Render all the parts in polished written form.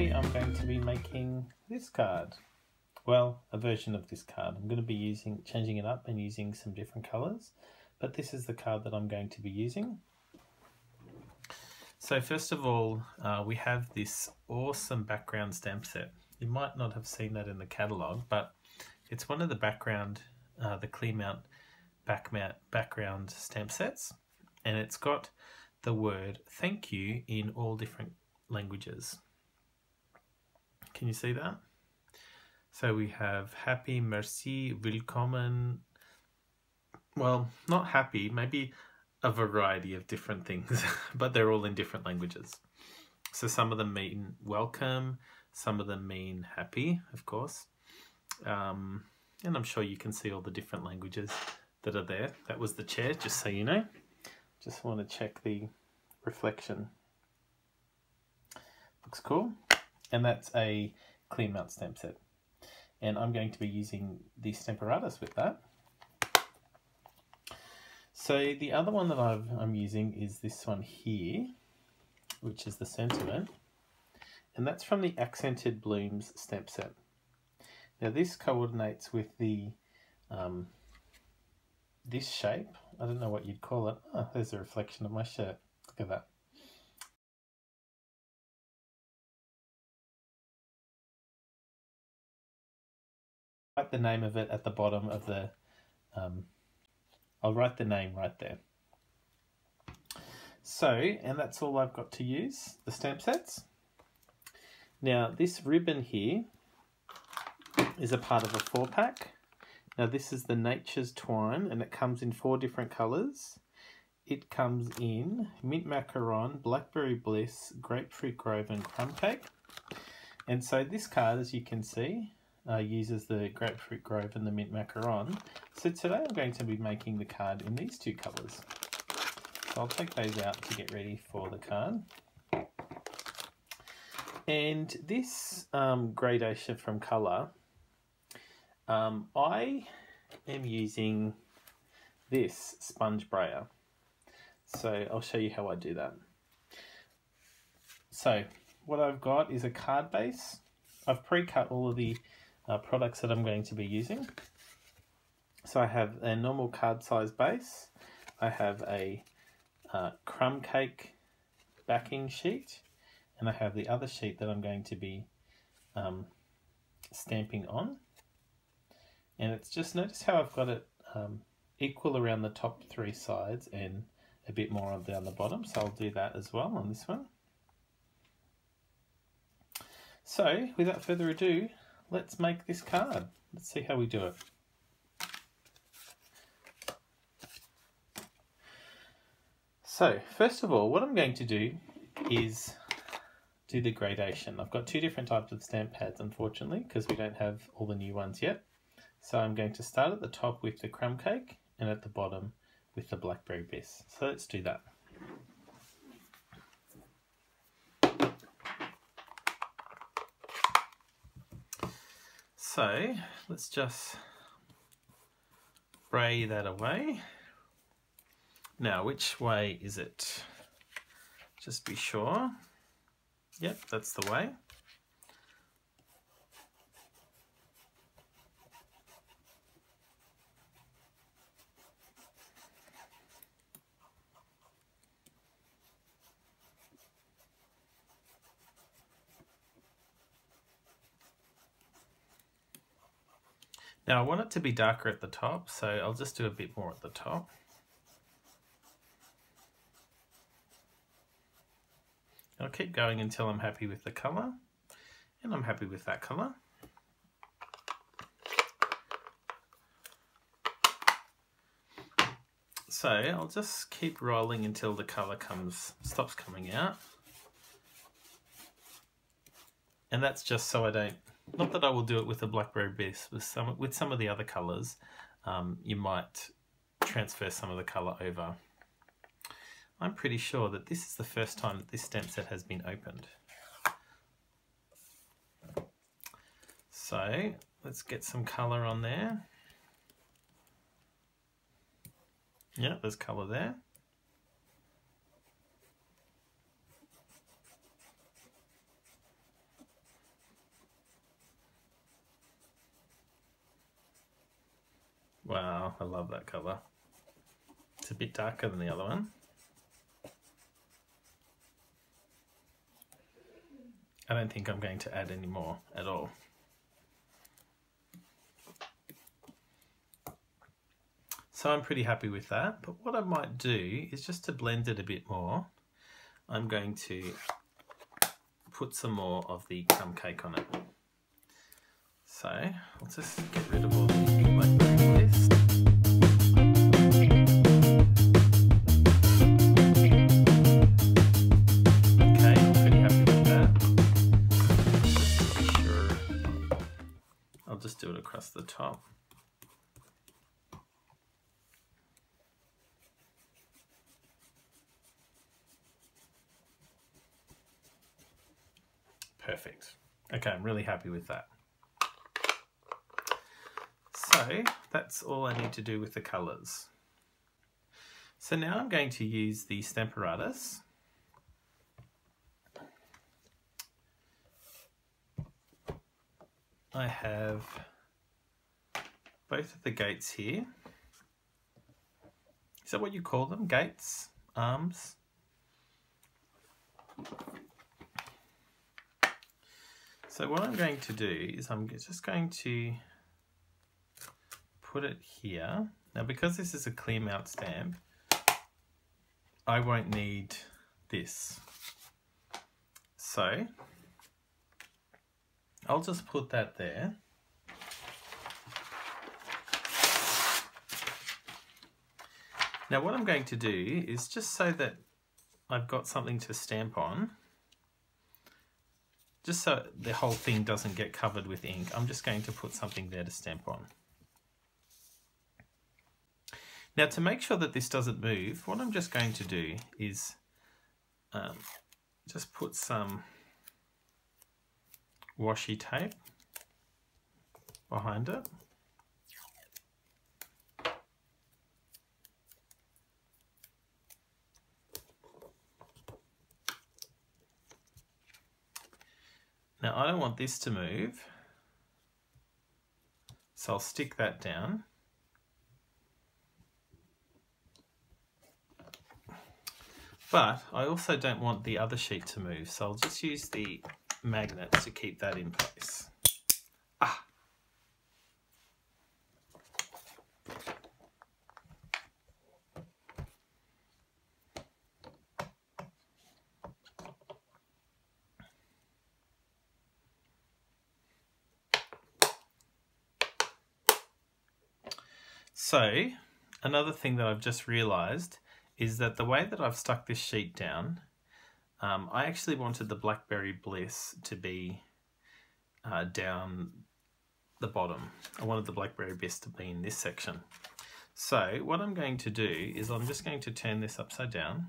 today I'm going to be making this card. Well, a version of this card. I'm going to be changing it up and using some different colours, but this is the card that I'm going to be using. So first of all, we have this awesome background stamp set. You might not have seen that in the catalogue, but it's one of the the clear mount background stamp sets, and it's got the word thank you in all different languages. Can you see that? So we have happy, merci, willkommen. Well, not happy, maybe a variety of different things, but they're all in different languages. So some of them mean welcome, some of them mean happy, of course. And I'm sure you can see all the different languages that are there. That was the chair, just so you know. Just want to check the reflection. Looks cool. And that's a clear mount stamp set. And I'm going to be using the Stamparatus with that. So the other one that I'm using is this one here, which is the sentiment. And that's from the Accented Blooms stamp set. Now this coordinates with the this shape. I don't know what you'd call it. Oh, there's a reflection of my shirt. Look at that. Write the name of it at the bottom of the I'll write the name right there. So, and that's all I've got to use, the stamp sets. Now this ribbon here is a part of a 4-pack. Now this is the Nature's Twine, and it comes in 4 different colours. It comes in Mint Macaron, Blackberry Bliss, Grapefruit Grove and Crumb Cake. And so this card, as you can see, uses the Grapefruit Grove and the Mint Macaron. So today I'm going to be making the card in these 2 colours. So I'll take those out to get ready for the card. And this gradation from colour, I am using this sponge brayer. So I'll show you how I do that. So what I've got is a card base. I've pre-cut all of the products that I'm going to be using. So I have a normal card size base. I have a crumb cake backing sheet, and I have the other sheet that I'm going to be stamping on. And it's just, notice how I've got it equal around the top 3 sides and a bit more down the bottom. So I'll do that as well on this one. So without further ado, let's make this card. Let's see how we do it. So first of all, what I'm going to do is do the gradation. I've got 2 different types of stamp pads, unfortunately, because we don't have all the new ones yet. So I'm going to start at the top with the crumb cake and at the bottom with the Blackberry Bliss. So let's do that. So let's just spray that away. Now, which way is it? Just be sure. Yep, that's the way. Now I want it to be darker at the top, so I'll just do a bit more at the top. I'll keep going until I'm happy with the colour, and I'm happy with that colour. So I'll just keep rolling until the colour stops coming out. And that's just so I don't, not that I will do it with the Blackberry Bliss, with some of the other colours, you might transfer some of the colour over. I'm pretty sure that this is the first time that this stamp set has been opened. So let's get some colour on there. Yeah, there's colour there. I love that colour. It's a bit darker than the other one. I don't think I'm going to add any more at all. So I'm pretty happy with that, but what I might do is just to blend it a bit more, I'm going to put some more of the crumb cake on it. So I'll just get rid of all the blackberry bliss. Okay, I'm pretty happy with that. Just to be sure, I'll just do it across the top. Perfect. Okay, I'm really happy with that. So that's all I need to do with the colours. So now I'm going to use the Stamparatus. I have both of the gates here. Is that what you call them? Gates? Arms? So what I'm going to do is I'm just going to put it here. Now because this is a clear mount stamp, I won't need this. So I'll just put that there. Now what I'm going to do is just so that I've got something to stamp on, just so the whole thing doesn't get covered with ink, I'm just going to put something there to stamp on. Now to make sure that this doesn't move, what I'm just going to do is just put some washi tape behind it. Now I don't want this to move, so I'll stick that down. But I also don't want the other sheet to move, so I'll just use the magnets to keep that in place. Ah! So, another thing that I've just realised is that the way that I've stuck this sheet down, I actually wanted the Blackberry Bliss to be down the bottom. I wanted the Blackberry Bliss to be in this section. So what I'm going to do is I'm just going to turn this upside down.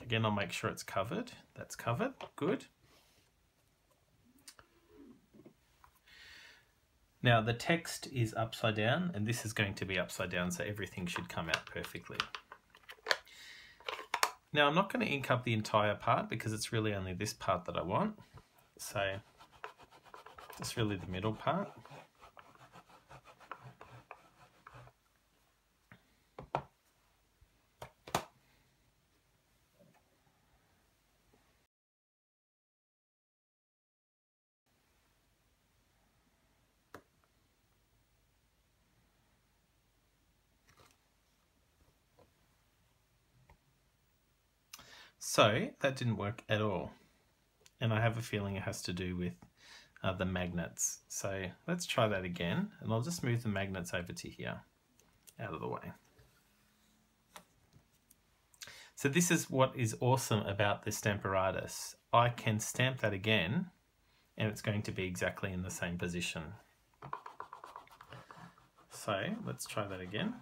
Again, I'll make sure it's covered. That's covered, good. Now the text is upside down and this is going to be upside down, so everything should come out perfectly. Now I'm not going to ink up the entire part because it's really only this part that I want. So just really the middle part. So that didn't work at all, and I have a feeling it has to do with the magnets. So let's try that again, and I'll just move the magnets over to here, out of the way. So this is what is awesome about the Stamparatus. I can stamp that again, and it's going to be exactly in the same position. So let's try that again.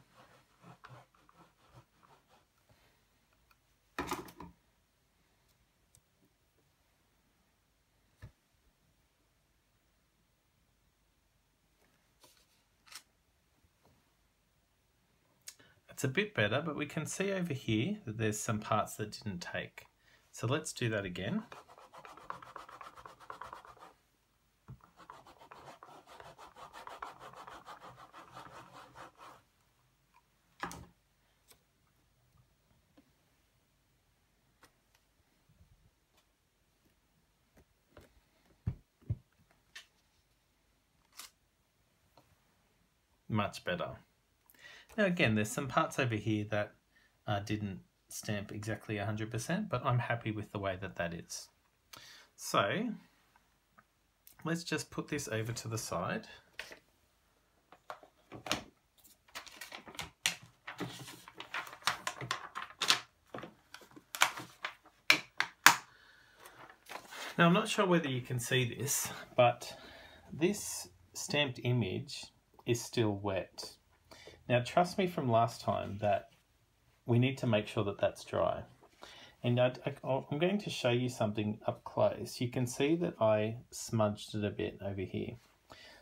It's a bit better, but we can see over here that there's some parts that didn't take. So let's do that again. much better. Now again, there's some parts over here that didn't stamp exactly 100%, but I'm happy with the way that that is. So let's just put this over to the side. Now I'm not sure whether you can see this, but this stamped image is still wet. Now trust me from last time that we need to make sure that that's dry. And I'm going to show you something up close. You can see that I smudged it a bit over here.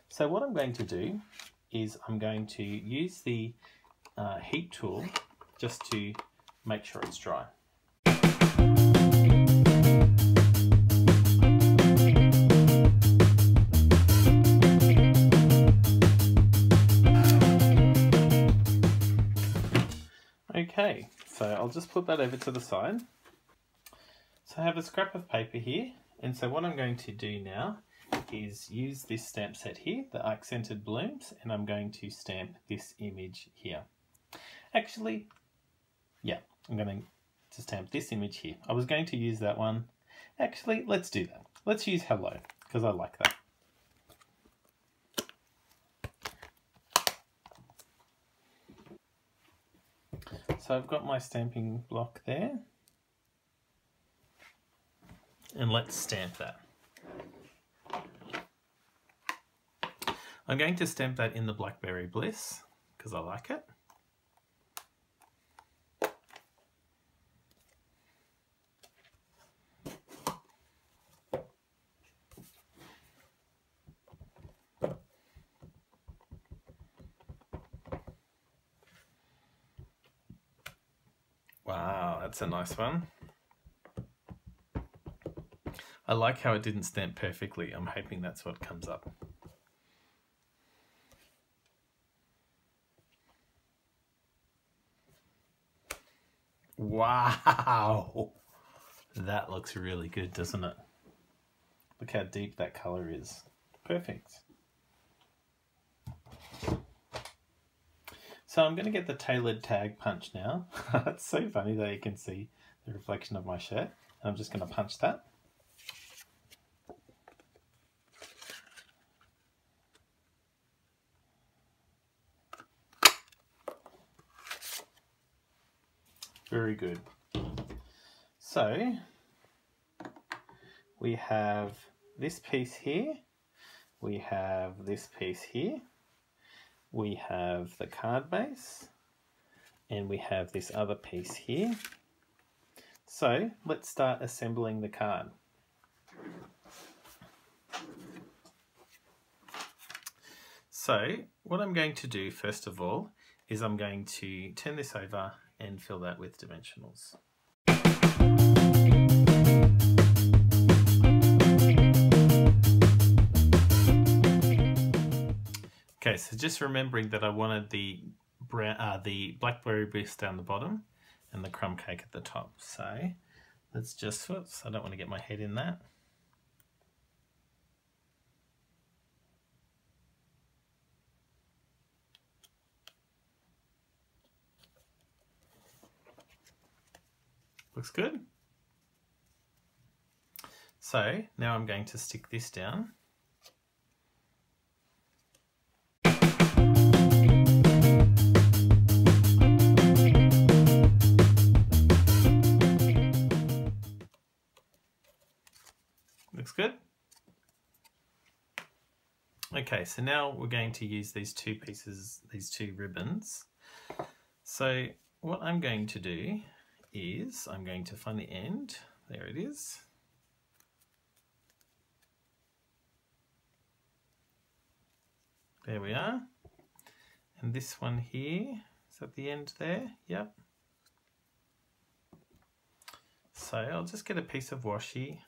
So what I'm going to do is I'm going to use the heat tool just to make sure it's dry. Okay, so I'll just put that over to the side. So I have a scrap of paper here, and so what I'm going to do now is use this stamp set here, the accented blooms, and I'm going to stamp this image here. Actually, yeah, I'm going to stamp this image here. I was going to use that one. Actually, let's do that. Let's use hello, because I like that. So I've got my stamping block there. And let's stamp that. I'm going to stamp that in the Blackberry Bliss because I like it. Wow, that's a nice one. I like how it didn't stamp perfectly. I'm hoping that's what comes up. Wow! That looks really good, doesn't it? Look how deep that colour is. Perfect. So I'm going to get the tailored tag punch now. It's so funny that you can see the reflection of my shirt. And I'm just going to punch that. Very good. So we have this piece here, we have this piece here, we have the card base, and we have this other piece here. So let's start assembling the card. So what I'm going to do first of all is I'm going to turn this over and fill that with dimensionals. Okay, so just remembering that I wanted the Blackberry Bliss down the bottom and the crumb cake at the top. So let's just, oops, I don't want to get my head in that. Looks good. So now I'm going to stick this down. Looks good. Okay, so now we're going to use these two pieces, these two ribbons. So what I'm going to do is I'm going to find the end. There it is. There we are. And this one here is at the end there. Yep. So I'll just get a piece of washi.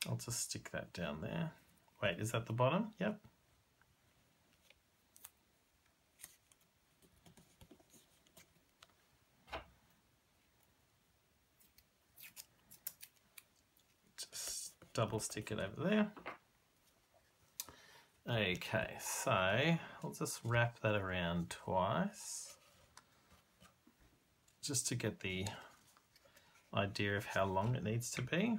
I'll just stick that down there. Wait, is that the bottom? Yep. double stick it over there. Okay, so I'll just wrap that around twice just to get the idea of how long it needs to be.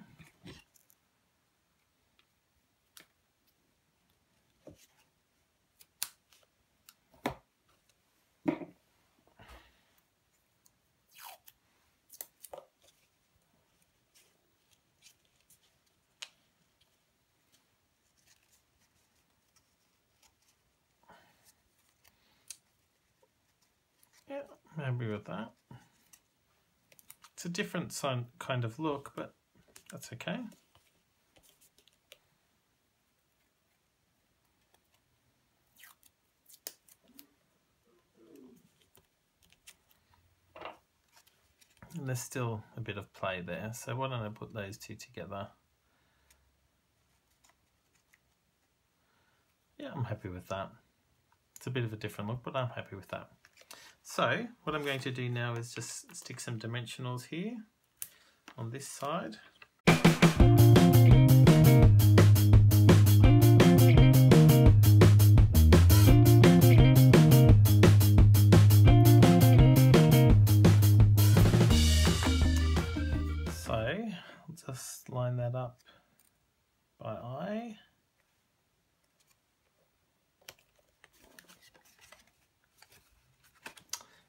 Yeah, I'm happy with that. It's a different kind of look, but that's okay. And there's still a bit of play there, so why don't I put those two together? Yeah, I'm happy with that. It's a bit of a different look, but I'm happy with that. So what I'm going to do now is just stick some dimensionals here on this side. So I'll just line that up by eye.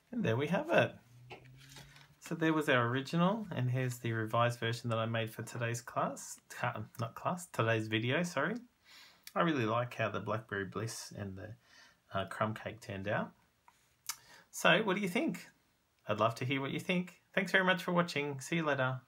And there we have it. So there was our original, and here's the revised version that I made for today's today's video, sorry. I really like how the Blackberry Bliss and the crumb cake turned out. So what do you think? I'd love to hear what you think. Thanks very much for watching. See you later.